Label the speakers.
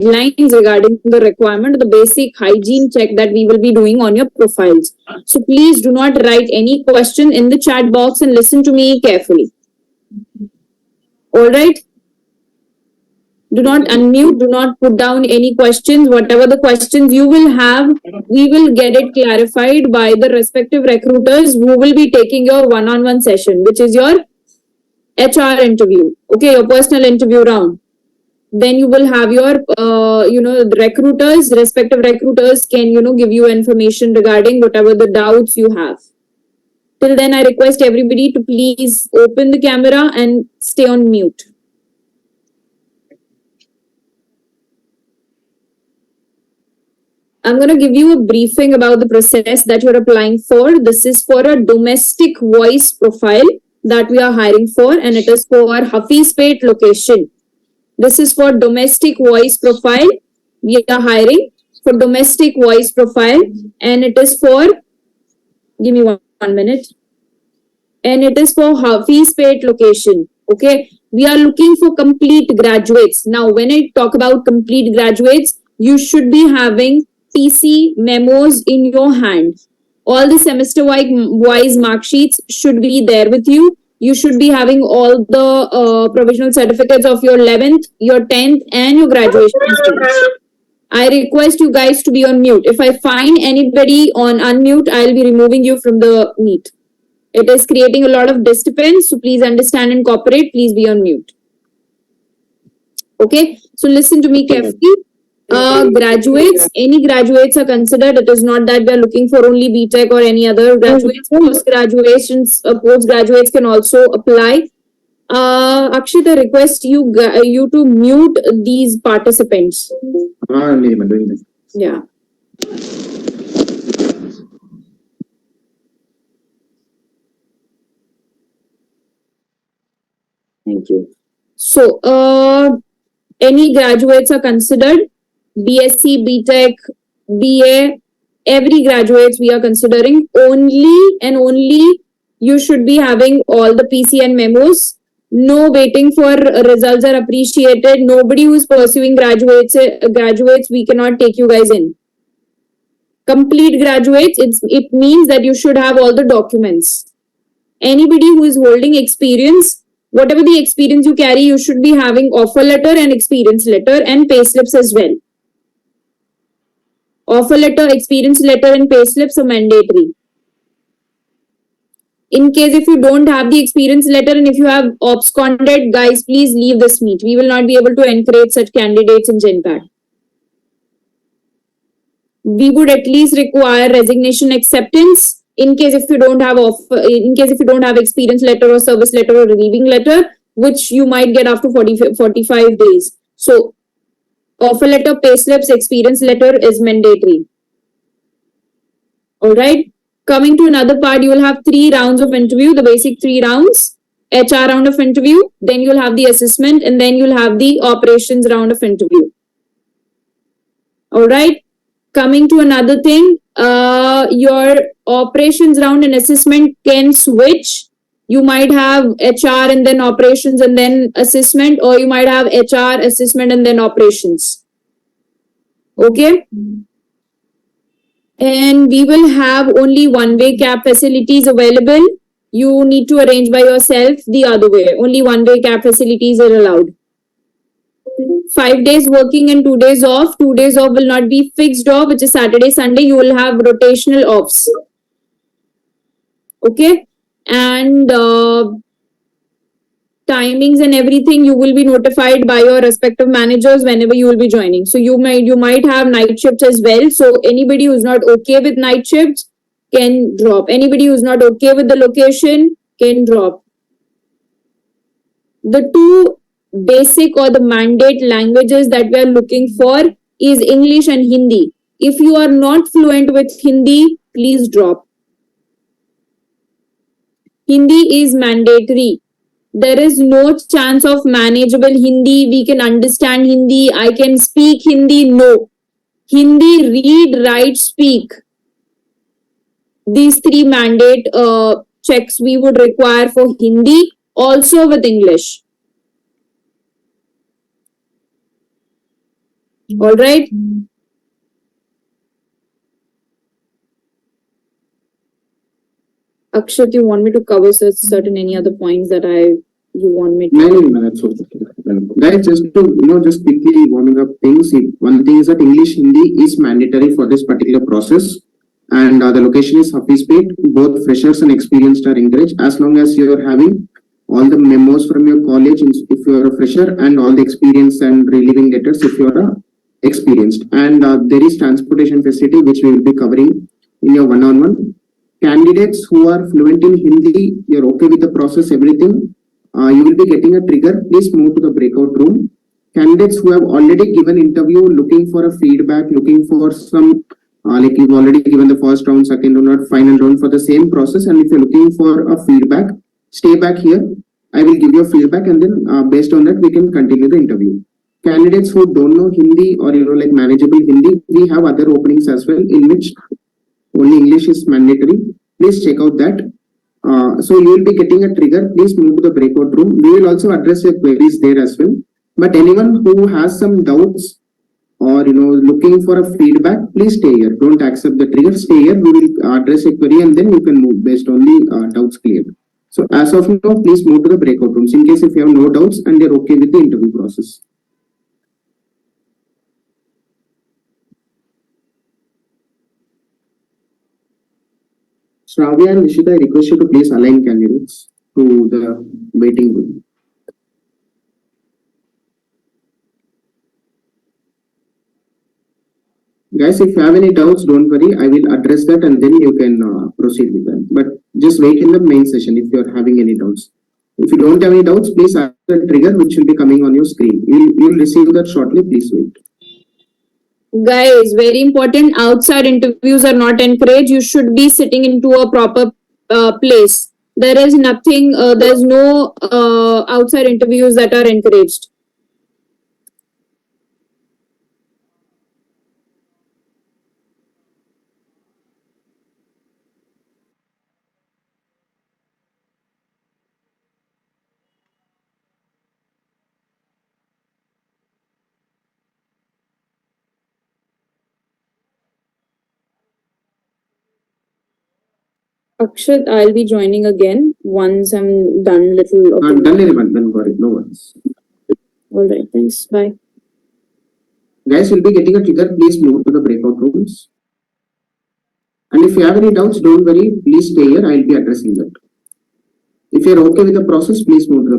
Speaker 1: guidelines regarding the requirement, the basic hygiene check that we will be doing on your profiles. So please do not write any question in the chat box and listen to me carefully. All right. Do not unmute, do not put down any questions. Whatever the questions you will have, we will get it clarified by the respective recruiters who will be taking your one-on-one session, which is your HR interview, okay, your personal interview round. Then you will have your, the recruiters, respective recruiters can, give you information regarding whatever the doubts you have. Till then, I request everybody to please open the camera and stay on mute. I'm going to give you a briefing about the process that you're applying for. This is for a domestic voice profile that we are hiring for, and it is for Hafizpet location. This is for domestic voice profile. We are hiring for domestic voice profile, and it is for, give me one minute. And it is for Hafizpet location. Okay. We are looking for complete graduates. Now, when I talk about complete graduates, you should be having PC memos in your hand. All the semester-wise mark sheets should be there with you. You should be having all the provisional certificates of your 11th, your 10th, and your graduation students. I request you guys to be on mute. If I find anybody on unmute, I'll be removing you from the meet. It is creating a lot of disturbance, so please understand and cooperate. Please be on mute. Okay, so listen to me carefully. Graduates, any graduates are considered. It is not that we are looking for only BTech or any other graduates. Post graduates can also apply. Akshit, I request you to mute these participants. Yeah. Thank you. So, any graduates are considered. BSc, BTech, BA, every graduates we are considering. Only and only you should be having all the PC and memos. No waiting for results are appreciated. Nobody who is pursuing graduates, we cannot take you guys in. Complete graduates, it means that you should have all the documents. Anybody who is holding experience, whatever the experience you carry, you should be having offer letter and experience letter and pay slips as well. Offer letter, experience letter, and pay slips are mandatory. In case if you don't have the experience letter and if you have absconded, guys, please leave this meet. We will not be able to encourage such candidates in Genpact. We would at least require resignation acceptance in case if you don't have experience letter or service letter or relieving letter, which you might get after 45 days. So, offer letter, pay slips, experience letter is mandatory. All right. Coming to another part, you will have 3 rounds of interview, the basic 3 rounds, HR round of interview, then you'll have the assessment, and then you'll have the operations round of interview. All right. Coming to another thing, your operations round and assessment can switch. You might have HR and then operations and then assessment, or you might have HR, assessment, and then operations. Okay. And we will have only one-way cab facilities available. You need to arrange by yourself the other way. Only one-way cab facilities are allowed. 5 days working and 2 days off. 2 days off will not be fixed off, which is Saturday, Sunday. You will have rotational offs. Okay. And timings and everything, you will be notified by your respective managers whenever you will be joining. So you might have night shifts as well. So anybody who's not okay with night shifts can drop. Anybody who's not okay with the location can drop. The 2 basic or the mandate languages that we are looking for is English and Hindi. If you are not fluent with Hindi, please drop. Hindi is mandatory. There is no chance of manageable Hindi. We can understand Hindi. I can speak Hindi. No. Hindi, read, write, speak. These 3 mandate checks we would require for Hindi, also with English. All right. Akshat, you want me to cover certain any other points that you want me to?
Speaker 2: No, that's okay. Guys, just to just quickly warming up things. One thing is that English Hindi is mandatory for this particular process, and the location is Hafizpet. Both freshers and experienced are encouraged as long as you are having all the memos from your college if you are a fresher, and all the experience and relieving letters if you are a experienced. And there is transportation facility which we will be covering in your one-on-one. Candidates who are fluent in Hindi, you're okay with the process, everything. You will be getting a trigger. Please move to the breakout room. Candidates who have already given interview, looking for a feedback, looking for some like you've already given the first round, second round, or final round for the same process, and if you're looking for a feedback, stay back here. I will give you a feedback, and then based on that, we can continue the interview. Candidates who don't know Hindi or like manageable Hindi, we have other openings as well in which only English is mandatory. Please check out that. So you will be getting a trigger. Please move to the breakout room. We will also address your queries there as well. But anyone who has some doubts or looking for a feedback, please stay here. Don't accept the trigger. Stay here. We will address a query and then you can move based on the doubts cleared. So as of now, please move to the breakout rooms in case if you have no doubts and you're okay with the interview process. Shravya and Nishita, I request you to please align candidates to the waiting room. Guys, if you have any doubts, don't worry. I will address that and then you can proceed with that. But just wait in the main session if you are having any doubts. If you don't have any doubts, please add the trigger which will be coming on your screen. You'll receive that shortly. Please wait.
Speaker 1: Guys, very important. Outside interviews are not encouraged. You should be sitting into a proper place. There is nothing. There's no outside interviews that are encouraged. Akshat, I'll be joining again once I'm done little.
Speaker 2: Okay. Done everyone. Then got it. No worries.
Speaker 1: All right. Thanks. Bye.
Speaker 2: Guys, you'll be getting a trigger. Please move to the breakout rooms. And if you have any doubts, don't worry. Please stay here. I'll be addressing that. If you're okay with the process, please move to